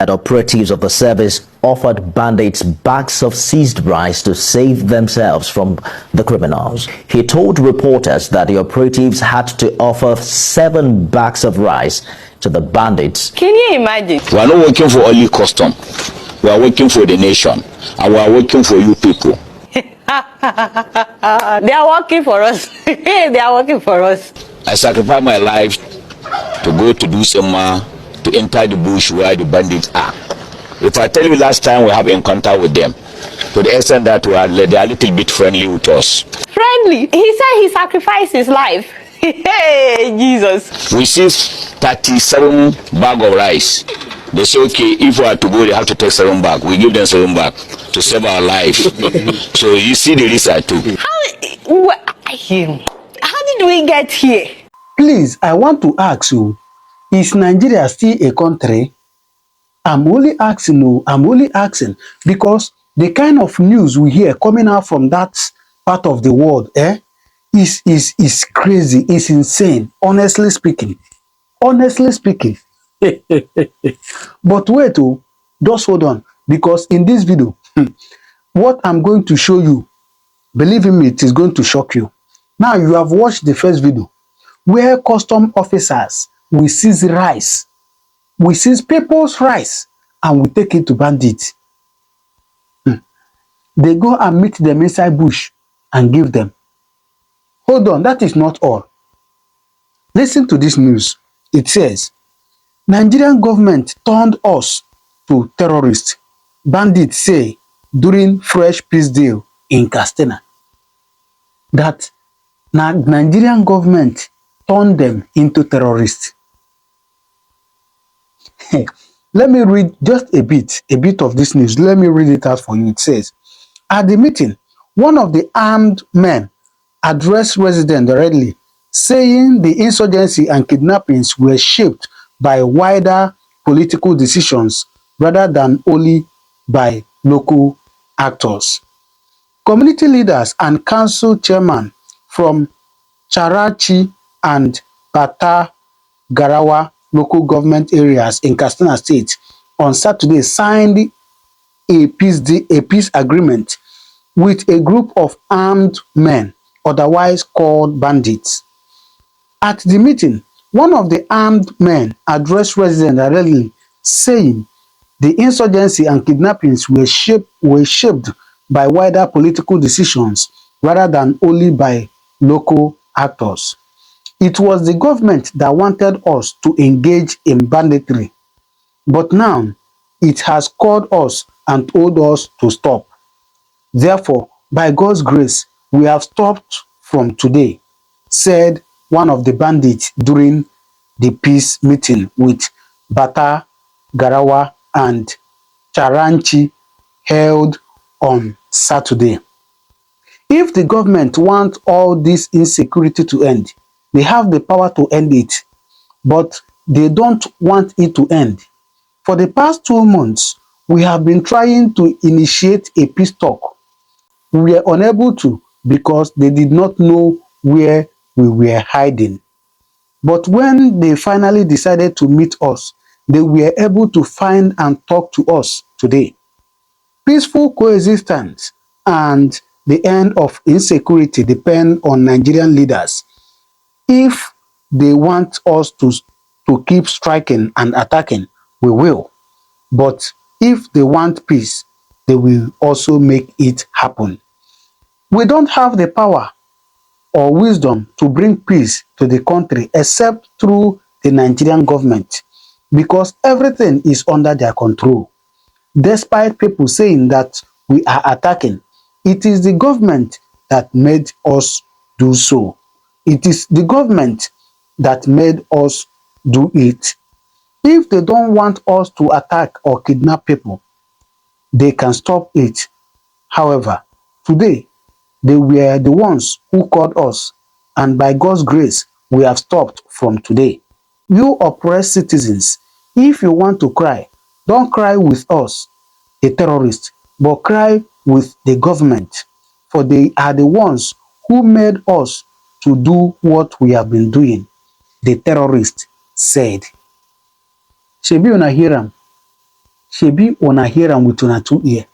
that operatives of the service offered bandits bags of seized rice to save themselves from the criminals. He told reporters that the operatives had to offer 7 bags of rice to the bandits. Can you imagine? We are not working for only custom. We are working for the nation. And we are working for you people. They are working for us. They are working for us. I sacrifice my life to go to do some to enter the bush where the bandits are. If I tell you last time we have encounter with them, to the extent that they are a little bit friendly with us. Friendly? He said he sacrificed his life. Hey, Jesus. We see 37 bags of rice. They say, okay, if we are to go, they have to take 7 bags. We give them 7 bags to save our life. So you see the risk I took. How did we get here? Please, I want to ask you, is Nigeria still a country? I'm only asking because the kind of news we hear coming out from that part of the world is crazy, it's insane, honestly speaking. Honestly speaking. But wait, just hold on, because in this video, what I'm going to show you, believe in me, it is going to shock you. Now, you have watched the first video where custom officers will seize rice, we seize people's rice, and we take it to bandits. They go and meet them inside bush and give them. Hold on, that is not all. Listen to this news. It says, Nigerian government turned us to terrorists, bandits say during fresh peace deal in Katsina. That Nigerian government turned them into terrorists. Let me read just a bit of this news. Let me read it out for you. It says, at the meeting, one of the armed men addressed residents directly, saying the insurgency and kidnappings were shaped by wider political decisions rather than only by local actors. Community leaders and council chairmen from Charanchi and Batagarawa local government areas in Katsina State on Saturday signed a peace agreement with a group of armed men, otherwise called bandits. At the meeting, one of the armed men addressed residents directly, saying the insurgency and kidnappings were shaped by wider political decisions rather than only by local actors. It was the government that wanted us to engage in banditry, but now it has called us and told us to stop. Therefore, by God's grace, we have stopped from today, said one of the bandits during the peace meeting with Batagarawa and Charanchi held on Saturday. If the government wants all this insecurity to end, they have the power to end it, but they don't want it to end. For the past 2 months, we have been trying to initiate a peace talk. We were unable to because they did not know where we were hiding. But when they finally decided to meet us, they were able to find and talk to us today. Peaceful coexistence and the end of insecurity depend on Nigerian leaders. If they want us to keep striking and attacking, we will. But if they want peace, they will also make it happen. We don't have the power or wisdom to bring peace to the country except through the Nigerian government, because everything is under their control. Despite people saying that we are attacking, it is the government that made us do so. It is the government that made us do it. If they don't want us to attack or kidnap people, they can stop it. However, today, they were the ones who called us, and by God's grace, we have stopped from today. You oppressed citizens, if you want to cry, don't cry with us, the terrorists, but cry with the government, for they are the ones who made us to do what we have been doing, the terrorists said. Shebi una hear am. shebi una hear am with una 2 ear.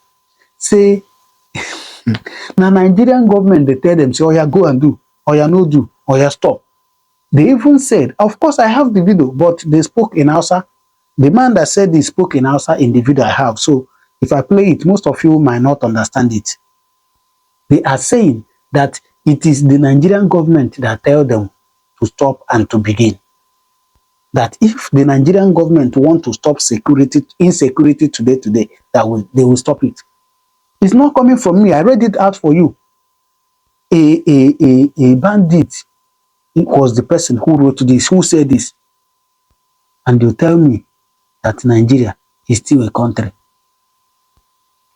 Say, na Nigerian government, they tell them, say, oh yeah, go and do, or yeah, no do, or yeah, stop. They even said, of course, I have the video, but they spoke in Hausa. The man that said he spoke in Hausa in the video I have. So if I play it, most of you might not understand it. They are saying that it is the Nigerian government that tell them to stop and to begin. That if the Nigerian government want to stop insecurity today, they will stop it. It's not coming from me. I read it out for you. A bandit, it was the person who wrote this, who said this. And you tell me that Nigeria is still a country.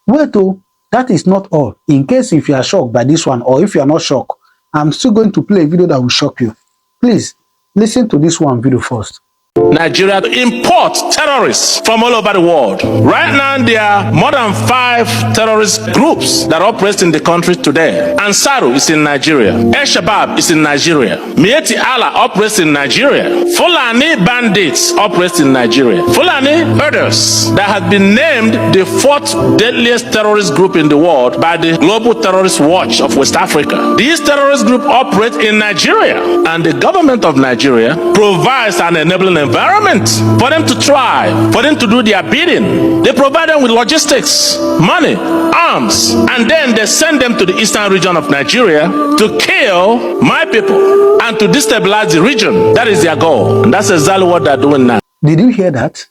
Wait, oh, that is not all. In case if you are shocked by this one, or if you are not shocked, I'm still going to play a video that will shock you. Please, listen to this one video first. Nigeria import terrorists from all over the world. Right now, there are more than 5 terrorist groups that operate in the country today. Ansaru is in Nigeria. Shabab is in Nigeria. Mieti Allah operates in Nigeria. Fulani bandits operate in Nigeria. Fulani herders that has been named the 4th deadliest terrorist group in the world by the Global Terrorist Watch of West Africa. These terrorist groups operate in Nigeria, and the government of Nigeria provides an enabling environment for them to thrive, for them to do their bidding. They provide them with logistics, money, arms, and then they send them to the eastern region of Nigeria to kill my people and to destabilize the region. That is their goal. And that's exactly what they're doing now. Did you hear that?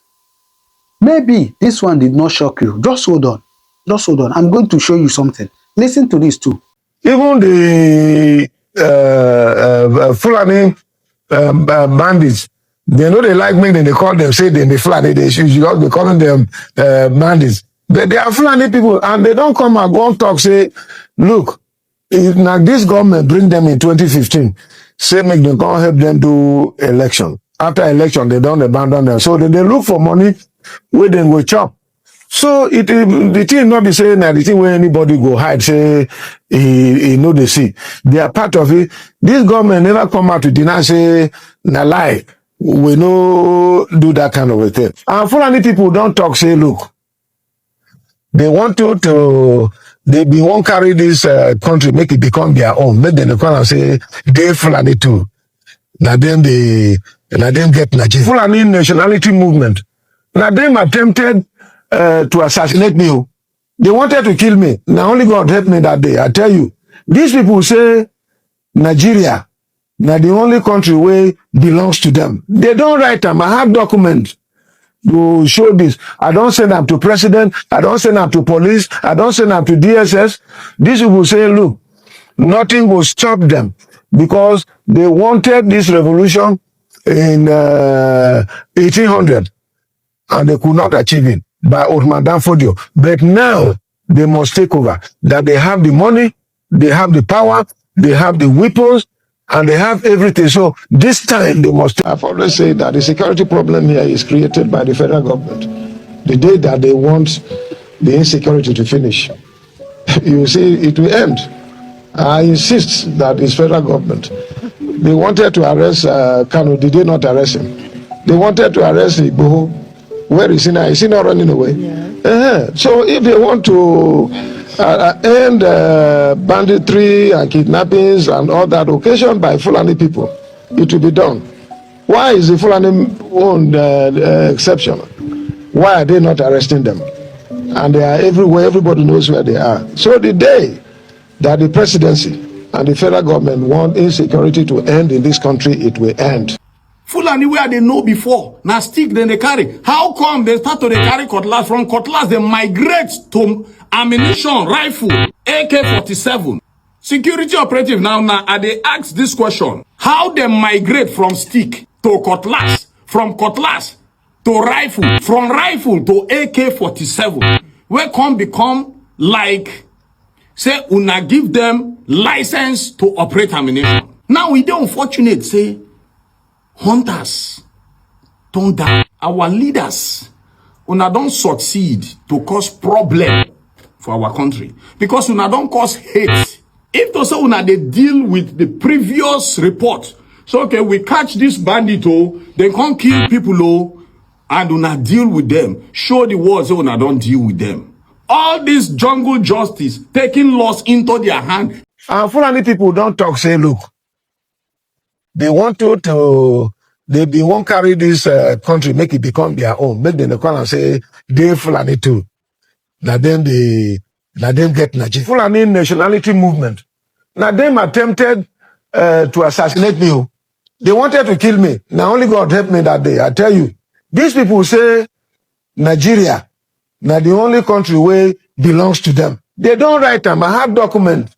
Maybe this one did not shock you. Just hold on. Just hold on. I'm going to show you something. Listen to this too. Even the Fulani bandits, they know they like me, then they call them, say they Fulani, they should be calling them bandits. But they are Fulani people, and they don't come and go and talk, say, look, if now this government bring them in 2015, say make them come help them do election. After election, they don't abandon them. So they look for money where they go chop. So the thing not be saying that the thing where anybody go hide, say he know they see. They are part of it. This government never come out to deny, say, na lie. We no do that kind of a thing. And Fulani people don't talk, say, look, they want they won't carry this country, make it become their own. Make them come and say, they Fulani too. Now them get Nigeria. Fulani nationality movement. Now them attempted to assassinate me. They wanted to kill me. Now only God helped me that day. I tell you, these people say Nigeria, now the only country where belongs to them. They don't write them. I have documents to show this. I don't send them to president. I don't send them to police. I don't send them to DSS. These people say, look, nothing will stop them because they wanted this revolution in 1800 and they could not achieve it by Ottoman Danfodio. But now they must take over. That they have the money, they have the power, they have the weapons, and they have everything. So this time they must. I've always said that the security problem here is created by the federal government. The day that they want the insecurity to finish, you see, it will end. I insist that it's federal government. They wanted to arrest Kanu. Did they not arrest him? They wanted to arrest Igboho. Where is he now? Is he not running away? Yeah. So if they want to end banditry and kidnappings and all that occasioned by Fulani people, it will be done. Why is the Fulani own exception? Why are they not arresting them? And they are everywhere. Everybody knows where they are. So the day that the presidency and the federal government want insecurity to end in this country, it will end. Fulani where they know before, now stick then they carry. How come they start to they carry cutlass? From cutlass they migrate to ammunition, rifle, AK-47. Security operative now they ask this question. How they migrate from stick to cutlass, from cutlass to rifle, from rifle to AK-47? Where come become like, say, una give them license to operate ammunition. Now we don't unfortunate, say, hunters turn down. Our leaders, una don't succeed to cause problem for our country. Because una don't cause hate. If to say una they deal with the previous report, so okay, we catch this bandit, oh, they can't kill people, oh, and una deal with them, show the world say una don't deal with them. All this jungle justice taking laws into their hand. And Fulani people don't talk, say, look, they want they won't carry this country, make it become their own. Make them come and say, they Fulani too. Now then get Nigeria. Fulani nationality movement. Now them attempted to assassinate me. They wanted to kill me. Now only God helped me that day. I tell you, these people say Nigeria, now the only country where belongs to them. They don't write them. I have documents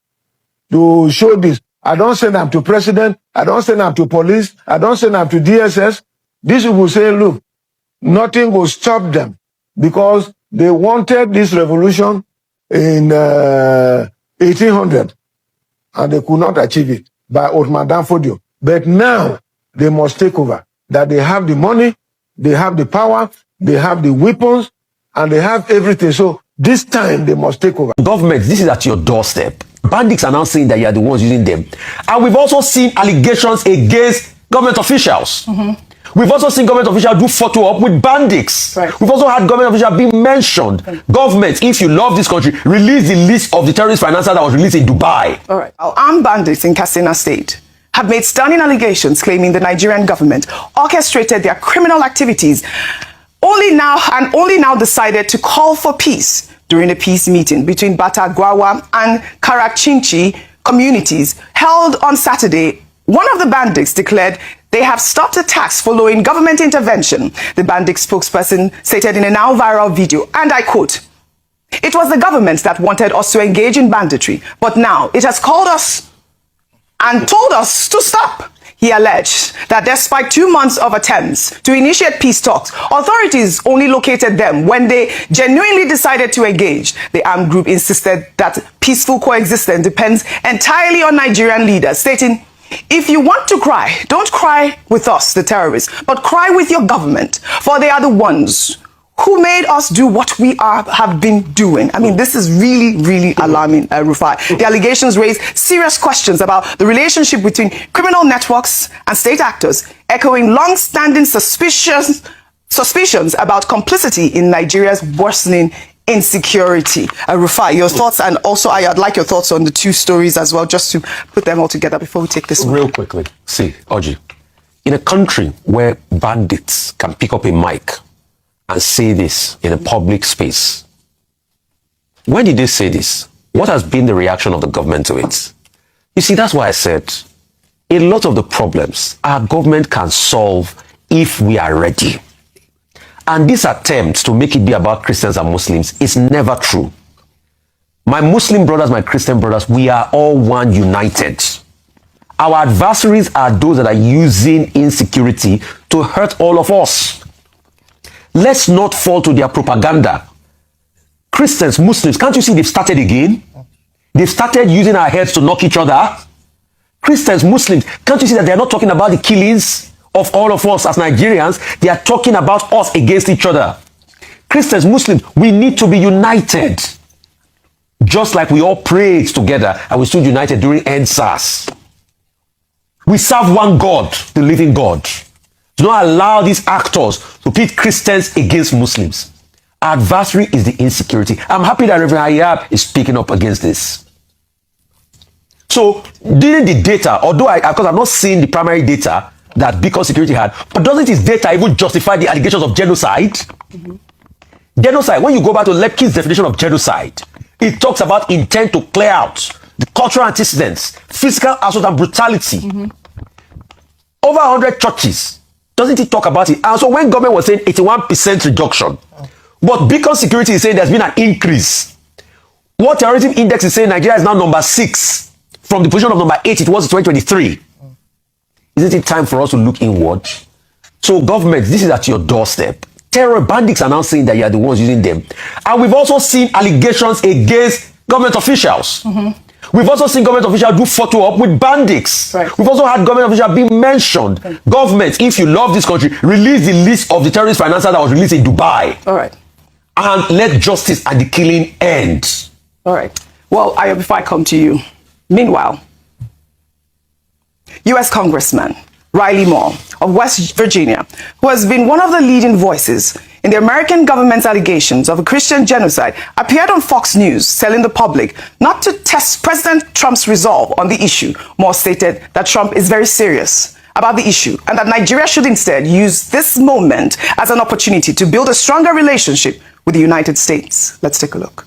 to show this. I don't send them to president. I don't send them to police. I don't send them to DSS. These people say, look, nothing will stop them because they wanted this revolution in 1800 and they could not achieve it by Ottoman Danfodio. But now they must take over. That they have the money, they have the power, they have the weapons, and they have everything. So this time they must take over. Government, this is at your doorstep. Bandits are now saying that you are the ones using them. And we've also seen allegations against government officials. We've also seen government officials do photo op with bandits. Right. We've also had government officials being mentioned. Government, if you love this country, release the list of the terrorist financiers that was released in Dubai. All right. Armed bandits in Katsina State have made stunning allegations claiming the Nigerian government orchestrated their criminal activities only now decided to call for peace during a peace meeting between Batagarawa and Charanchi communities held on Saturday. One of the bandits declared they have stopped attacks following government intervention. The bandit spokesperson stated in a now viral video, and I quote, "It was the government that wanted us to engage in banditry, but now it has called us and told us to stop." He alleged that despite 2 months of attempts to initiate peace talks, authorities only located them when they genuinely decided to engage. The armed group insisted that peaceful coexistence depends entirely on Nigerian leaders, stating, "If you want to cry, don't cry with us, the terrorists, but cry with your government, for they are the ones who made us do what we have been doing." I mean, this is really, really alarming, Rufai. The allegations raise serious questions about the relationship between criminal networks and state actors, echoing long-standing suspicions about complicity in Nigeria's worsening insecurity. Rufai, your thoughts, and also I'd like your thoughts on the two stories as well, just to put them all together before we take this one. Real quickly. See, Oji, in a country where bandits can pick up a mic and say this in a public space, when did they say this? What has been the reaction of the government to it? You see, that's why I said a lot of the problems our government can solve if we are ready. And this attempt to make it be about Christians and Muslims is never true. My Muslim brothers, my Christian brothers, we are all one, united. Our adversaries are those that are using insecurity to hurt all of us. Let's not fall to their propaganda. Christians, Muslims, can't you see they've started again? They've started using our heads to knock each other. Christians, Muslims, can't you see that they're not talking about the killings of all of us as Nigerians? They are talking about us against each other. Christians, Muslims, we need to be united. Just like we all prayed together and we stood united during NSAS. We serve one God, the living God. Do not allow these actors to pit Christians against Muslims. Our adversary is the insecurity. I'm happy that Reverend Hayab is speaking up against this. So, during the data, although because I'm not seeing the primary data that Beacon Security had, but doesn't his data even justify the allegations of genocide? Genocide, when you go back to Lepkin's definition of genocide, it talks about intent to clear out, the cultural antecedents, physical assault and brutality. Over 100 churches. Doesn't it talk about it? And so when government was saying 81% reduction, but Beacon Security is saying there's been an increase. What terrorism index is saying Nigeria is now number 6 from the position of number 8 it was in 2023. Isn't it time for us to look inward? So government, this is at your doorstep. Terror bandits are now saying that you are the ones using them. And we've also seen allegations against government officials. We've also seen government officials do photo op with bandits. Right. We've also had government officials being mentioned. Government, if you love this country, release the list of the terrorist financiers that was released in Dubai. All right. And let justice and the killing end. All right. Well, before I come to you, meanwhile, U.S. Congressman Riley Moore of West Virginia, who has been one of the leading voices in the American government's allegations of a Christian genocide, appeared on Fox News telling the public not to test President Trump's resolve on the issue. Moore stated that Trump is very serious about the issue and that Nigeria should instead use this moment as an opportunity to build a stronger relationship with the United States. Let's take a look.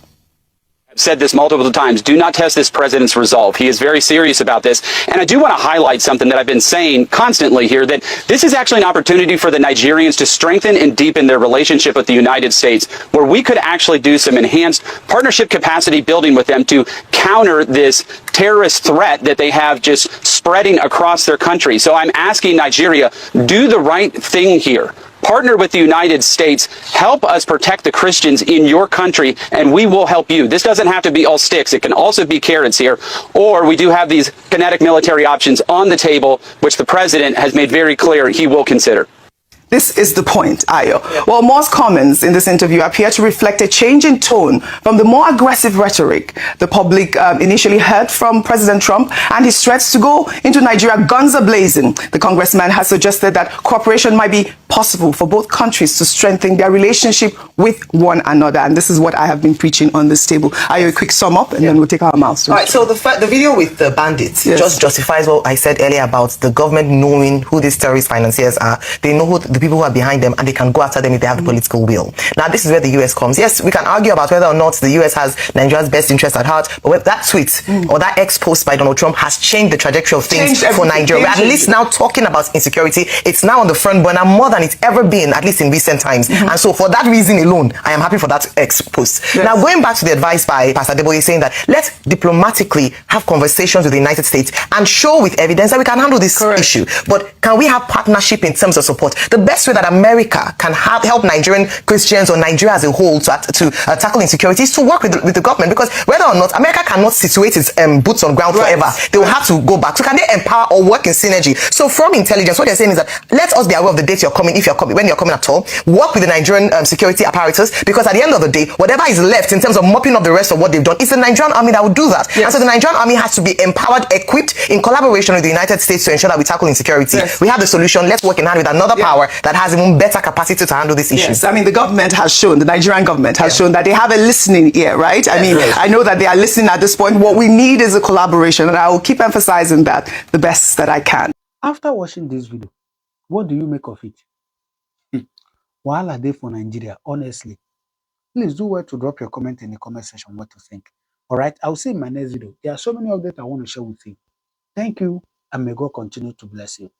Said this multiple times, do not test this president's resolve. He is very serious about this. And I do want to highlight something that I've been saying constantly here, that this is actually an opportunity for the Nigerians to strengthen and deepen their relationship with the United States, where we could actually do some enhanced partnership capacity building with them to counter this terrorist threat that they have just spreading across their country. So I'm asking Nigeria, do the right thing here. Partner with the United States, help us protect the Christians in your country, and we will help you. This doesn't have to be all sticks. It can also be carrots here. Or we do have these kinetic military options on the table, which the president has made very clear he will consider. This is the point, Ayo. Well, Moore's comments in this interview appear to reflect a change in tone from the more aggressive rhetoric the public initially heard from President Trump and his threats to go into Nigeria guns a-blazing. The congressman has suggested that cooperation might be possible for both countries to strengthen their relationship with one another. And this is what I have been preaching on this table. Ayo, a quick sum up, and then we'll take our mouths. All right, so the video with the bandits just justifies what I said earlier about the government knowing who these terrorist financiers are. They know who the people who are behind them, and they can go after them if they have the political will. Now, this is where the US comes. Yes, we can argue about whether or not the US has Nigeria's best interest at heart, but that tweet or that ex-post by Donald Trump has changed the trajectory of things for Nigeria. We're at least now talking about insecurity. It's now on the front burner more than it's ever been, at least in recent times. And so for that reason alone, I am happy for that ex-post. Now, going back to the advice by Pastor Deboye saying that let's diplomatically have conversations with the United States and show with evidence that we can handle this issue. But can we have partnership in terms of support? The best way that America can help Nigerian Christians or Nigeria as a whole to tackle insecurity is to work with the government, because whether or not America cannot situate its boots on ground forever, they will have to go back. So can they empower or work in synergy? So from intelligence, what they're saying is that let us be aware of the date you're coming, if you're coming, when you're coming at all. Work with the Nigerian security apparatus, because at the end of the day, whatever is left in terms of mopping up the rest of what they've done, it's the Nigerian army that will do that. And so the Nigerian army has to be empowered, equipped in collaboration with the United States to ensure that we tackle insecurity. We have the solution. Let's work in hand with another power that has even better capacity to handle this issue. Yes, I mean, the government has shown, the Nigerian government has shown that they have a listening ear, right? I mean, I know that they are listening at this point. What we need is a collaboration, and I will keep emphasizing that the best that I can. After watching this video, what do you make of it? Wahala dey for Nigeria, honestly. Please do well to drop your comment in the comment section what you think. All right, I'll see you in my next video. There are so many updates I want to share with you. Thank you, and may God continue to bless you.